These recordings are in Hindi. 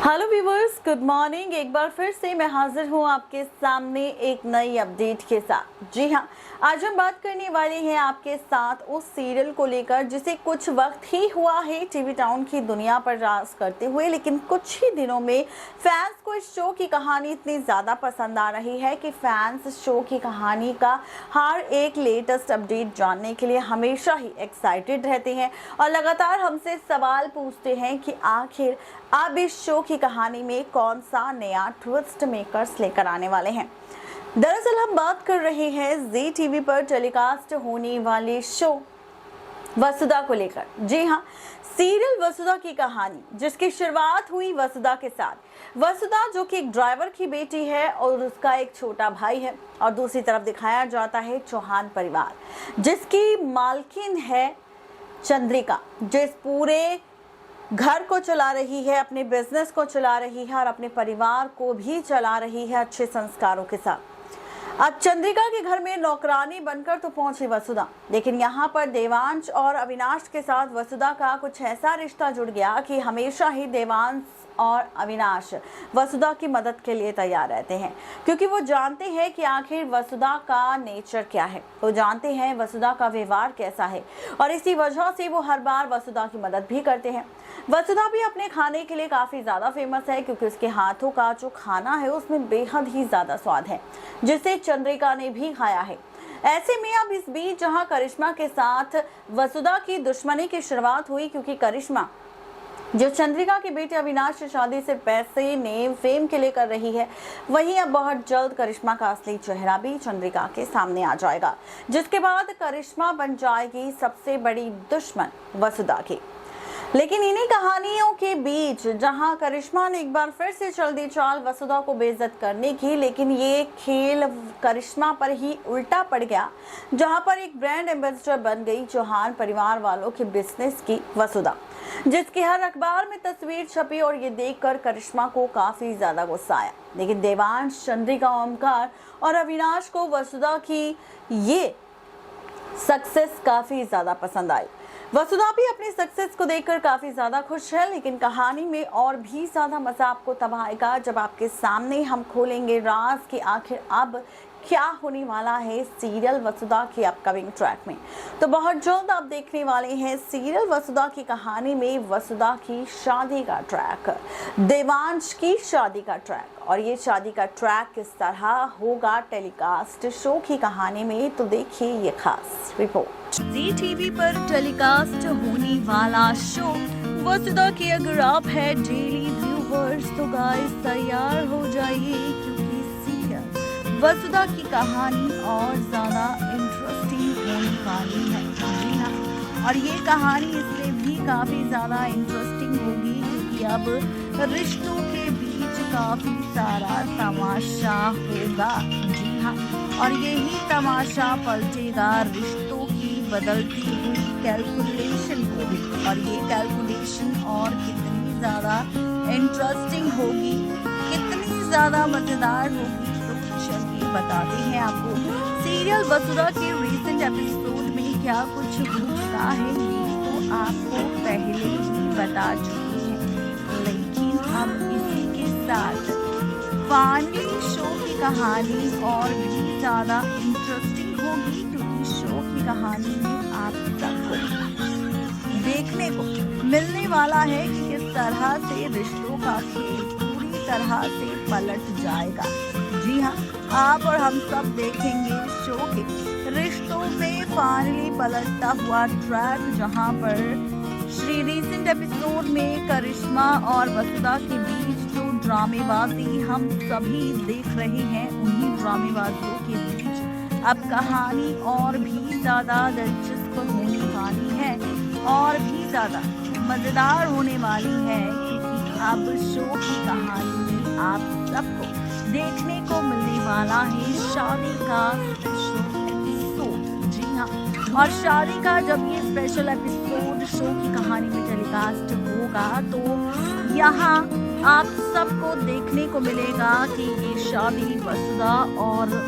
Hello viewers, good morning. एक बार फिर से मैं हाजिर हूं आपके सामने एक नई अपडेट के साथ। जी हां, आज हम बात करने वाले हैं आपके साथ उस सीरियल को लेकर जिसे कुछ वक्त ही हुआ है टीवी टाउन की दुनिया पर राज करते हुए, लेकिन कुछ ही दिनों में फैंस को इस शो की कहानी इतनी ज़्यादा पसंद आ रही है कि फैंस इस शो की कहानी का हर एक लेटेस्ट अपडेट जानने के लिए हमेशा ही एक्साइटेड रहते हैं और लगातार हमसे सवाल पूछते हैं कि आखिर अब इस शो की कहानी में कौन सा नया ट्विस्ट मेकर्स लेकर आने वाले हैं। दरअसल हम बात कर रहे हैं जी टीवी पर टेलीकास्ट होने वाले शो वसुधा को लेकर। जी हाँ, सीरियल वसुधा की कहानी जिसकी शुरुआत हुई वसुधा के साथ। वसुधा जो कि एक ड्राइवर की बेटी है और उसका एक छोटा भाई है, और दूसरी तरफ दिखाया जाता है चौहान परिवार जिसकी मालकिन है चंद्रिका, जो इस पूरे घर को चला रही है, अपने बिजनेस को चला रही है और अपने परिवार को भी चला रही है अच्छे संस्कारों के साथ। अब चंद्रिका के घर में नौकरानी बनकर तो पहुंची वसुधा, लेकिन यहाँ पर देवांश और अविनाश के साथ वसुधा का कुछ ऐसा रिश्ता जुड़ गया कि हमेशा ही देवांश और अविनाश वसुधा की मदद के लिए तैयार रहते हैं, क्योंकि वो जानते हैं कि आखिर वसुधा का नेचर क्या है, वो जानते हैं वसुधा का व्यवहार कैसा है, और इसी वजह से वो हर बार वसुधा की मदद भी करते हैं। वसुधा भी अपने खाने के लिए काफ़ी ज़्यादा फेमस है, क्योंकि उसके हाथों का जो खाना है उसमें बेहद ही ज़्यादा स्वाद है, जिसे चंद्रिका ने भी खाया है। ऐसे में अब इस बीच जहां करिश्मा के साथ वसुधा की दुश्मनी की शुरुआत हुई, क्योंकि करिश्मा जो चंद्रिका के बेटे अविनाश से शादी से पैसे नेम फेम के लिए कर रही है, वहीं अब बहुत जल्द करिश्मा का असली चेहरा भी चंद्रिका के सामने आ जाएगा, जिसके बाद करिश्मा बन जाएगी सबसे बड़ी दुश्मन वसुधा की। लेकिन इन्हीं कहानियों के बीच जहां करिश्मा ने एक बार फिर से चल दी चाल वसुधा को बेइज्जत करने की, लेकिन ये खेल करिश्मा पर ही उल्टा पड़ गया, जहां पर एक ब्रांड एम्बेसडर बन गई चौहान परिवार वालों के बिजनेस की वसुधा, जिसकी हर अखबार में तस्वीर छपी, और ये देखकर करिश्मा को काफी ज्यादा गुस्सा आया। लेकिन देवांश, चंद्रिका, ओमकार और अविनाश को वसुधा की ये सक्सेस काफी ज्यादा पसंद आई। वसुधा भी अपनी सक्सेस को देखकर काफी ज्यादा खुश है, लेकिन कहानी में और भी ज्यादा मजा आपको तब आएगा जब आपके सामने हम खोलेंगे राज कि आखिर अब क्या होने वाला है सीरियल वसुधा की अपकमिंग ट्रैक में। तो बहुत जल्द आप देखने वाले हैं सीरियल वसुधा की कहानी में वसुधा की शादी का ट्रैक, देवांश की शादी का ट्रैक, और ये शादी का ट्रैक किस तरह होगा टेलीकास्ट शो की कहानी में, तो देखिए ये खास रिपोर्ट। जी टीवी पर टेलीकास्ट होने वाला शो वसुधा के अगर आप है डेली व्यूवर्स, तो गाइस तैयार हो जाइए, क्योंकि वसुधा की कहानी और ज़्यादा इंटरेस्टिंग होने वाली है। जी हाँ, और ये कहानी इसलिए भी काफ़ी ज़्यादा इंटरेस्टिंग होगी क्योंकि अब रिश्तों के बीच काफ़ी सारा तमाशा होगा। जी हाँ, और यही तमाशा पलटेगा रिश्तों की बदलती हुई कैलकुलेशन को भी, और ये कैलकुलेशन और कितनी ज़्यादा इंटरेस्टिंग होगी, कितनी ज़्यादा मज़ेदार होगी, चलिए बताते हैं आपको सीरियल वसुधा के रीसेंट एपिसोड में क्या कुछ हो चुका है। ये तो आपको पहले ही बता चुकी है, लेकिन अब इसी के साथ फाइनली शो की कहानी और भी ज़्यादा इंटरेस्टिंग होगी, क्योंकि शो की कहानी में आप सबको देखने को मिलने वाला है कि किस तरह से रिश्तों का खेल पूरी तरह से पलट जाएगा। जी हाँ, आप और हम सब देखेंगे शो के रिश्तों में फाइनली पलटता हुआ ट्रैक, जहां पर श्री रिसेंट एपिसोड में करिश्मा और वसुधा के बीच जो ड्रामेबाजी हम सभी देख रहे हैं, उन्हीं ड्रामेबाजियों के बीच अब कहानी और भी ज़्यादा दिलचस्प होने वाली है और भी ज़्यादा मज़ेदार होने वाली है, क्योंकि अब शो की कहानी में आप सबको देखने को मिलने वाला है शादी का स्पेशल एपिसोड। जी हाँ, और शादी का जब ये स्पेशल एपिसोड शो की कहानी में टेलीकास्ट होगा, तो यहाँ आप सबको देखने को मिलेगा कि ये शादी वसुधा और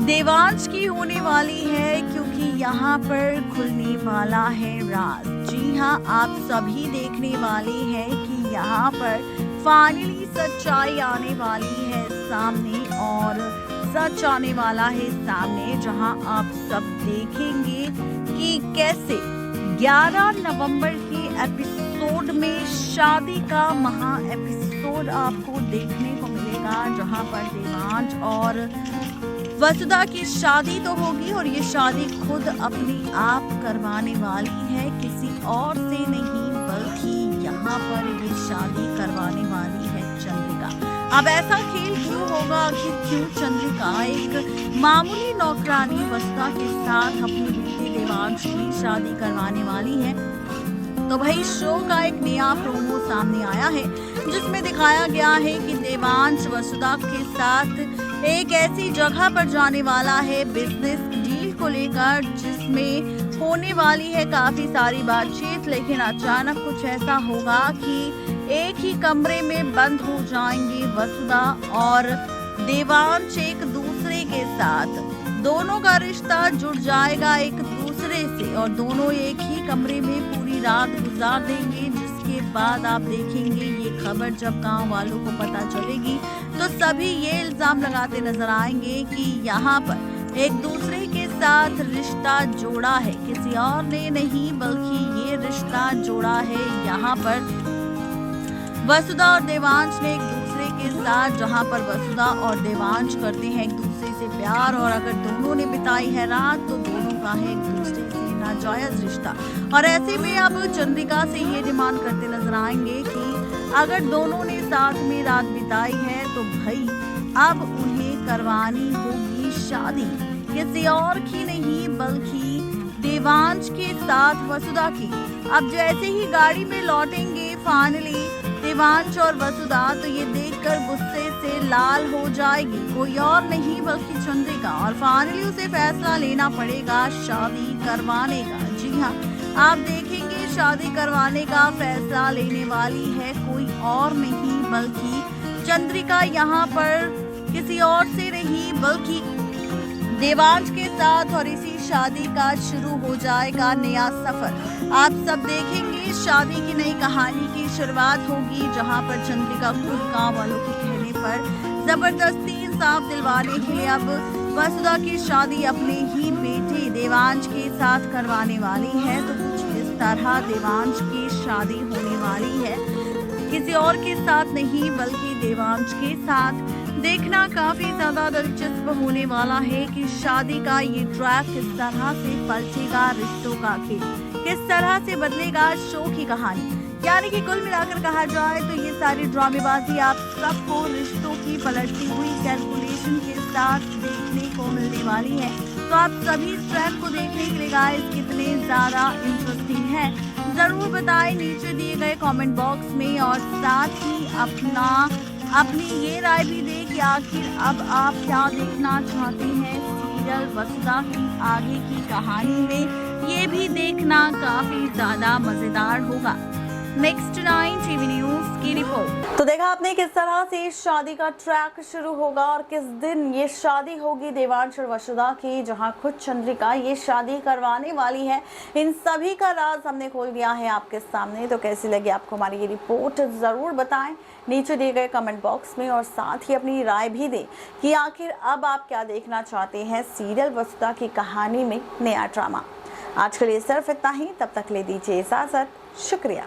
देवांश की होने वाली है, क्योंकि यहाँ पर खुलने वाला है राज। जी हाँ, आप सभी देखने वाले हैं कि यहाँ पर फाइनली सच्चाई आने वाली है सामने, और सच आने वाला है सामने, जहां आप सब देखेंगे कि कैसे 11 नवंबर के एपिसोड में शादी का महा एपिसोड आपको देखने को मिलेगा, जहां पर देवांश और वसुधा की शादी तो होगी, और ये शादी खुद अपने आप करवाने वाली है, किसी और से नहीं, बल्कि यहाँ पर ये शादी करवाने वाली है चंद्रिका। अब ऐसा खेल क्यों होगा, आखिर क्यों चंद्रिका एक मामूली नौकरानी वसुधा के साथ अपने बेटे देवांश की शादी करवाने वाली है? तो भाई शो का एक नया प्रोमो सामने आया है, जिसमें दिखाया गया है कि देवांश वसुधा के साथ एक ऐसी जगह पर जाने वाला है बिजनेस डील को लेकर, जिसमें होने वाली है काफी सारी बातचीत, लेकिन अचानक कुछ ऐसा होगा कि एक ही कमरे में बंद हो जाएंगे वसुधा और देवांश एक दूसरे के साथ। दोनों का रिश्ता जुड़ जाएगा एक दूसरे से, और दोनों एक ही कमरे में पूरी रात गुजार देंगे, जिसके बाद आप देखेंगे ये खबर जब गांव वालों को पता चलेगी तो सभी ये इल्जाम लगाते नजर आएंगे कि यहाँ पर एक दूसरे के साथ रिश्ता जोड़ा है, किसी और ने नहीं, बल्कि ये रिश्ता जोड़ा है यहाँ पर वसुधा और देवांश ने एक दूसरे के साथ, जहां पर वसुधा और देवांश करते हैं एक दूसरे से प्यार, और अगर दोनों ने बिताई है रात तो दोनों का है एक दूसरे से नाजायज रिश्ता। और ऐसे में अब चंद्रिका से ये डिमांड करते नजर आएंगे कि अगर दोनों ने साथ में रात बिताई है तो भाई अब उन्हें करवानी होगी शादी, किसी और की नहीं, बल्कि देवांश के साथ वसुधा की। अब जैसे ही गाड़ी में लौटेंगे फाइनली देवांश और वसुधा, तो ये देखकर गुस्से से लाल हो जाएगी, कोई और नहीं बल्कि चंद्रिका, और फाइनली उसे फैसला लेना पड़ेगा शादी करवाने का। जी हाँ, आप देखेंगे शादी करवाने का फैसला लेने वाली है कोई और नहीं बल्कि चंद्रिका, यहाँ पर किसी और से नहीं बल्कि देवांश के साथ, और इसी शादी का शुरू हो जाएगा नया सफर। आप सब देखेंगे शादी की नई कहानी की शुरुआत होगी, जहां पर चंद्रिका खुद गांव वालों के कहने पर जबरदस्ती इंसाफ दिलवाने के लिए अब वसुधा की शादी अपने ही बेटे देवांश के साथ करवाने वाली है। तो कुछ इस तरह देवांश की शादी होने वाली है, किसी और के साथ नहीं बल्कि देवांश के साथ। देखना काफी ज्यादा दिलचस्प होने वाला है कि शादी का ये ट्रैक किस तरह से पलटेगा, रिश्तों का खेल किस तरह से बदलेगा शो की कहानी। यानी कि कुल मिलाकर कहा जाए तो ये सारी ड्रामेबाजी आप सबको रिश्तों की पलटती हुई कैलकुलेशन के साथ देखने को मिलने वाली है। तो आप सभी इस ट्रैक को देखने के लिए गाइस कितने ज्यादा इंटरेस्टिंग है जरूर बताएं नीचे दिए गए कमेंट बॉक्स में, और साथ ही अपनी ये राय भी दें कि आखिर अब आप क्या देखना चाहते हैं सीरियल वसुधा की आगे की कहानी में। ये भी देखना काफी ज्यादा मजेदार होगा। नेक्स्ट 9 टीवी न्यूज की रिपोर्ट। तो देखा आपने किस तरह से शादी का ट्रैक शुरू होगा और किस दिन ये शादी होगी देवांश और वसुधा की, जहां खुद चंद्रिका ये शादी करवाने वाली है। इन सभी का राज हमने खोल दिया है आपके सामने। तो कैसी लगी आपको हमारी ये रिपोर्ट जरूर बताएं नीचे दिए गए कमेंट बॉक्स में, और साथ ही अपनी राय भी दें कि आखिर अब आप क्या देखना चाहते हैं सीरियल वसुधा की कहानी में नया ड्रामा। आज के लिए सिर्फ इतना ही, तब तक ले दीजिए इजाजत। शुक्रिया।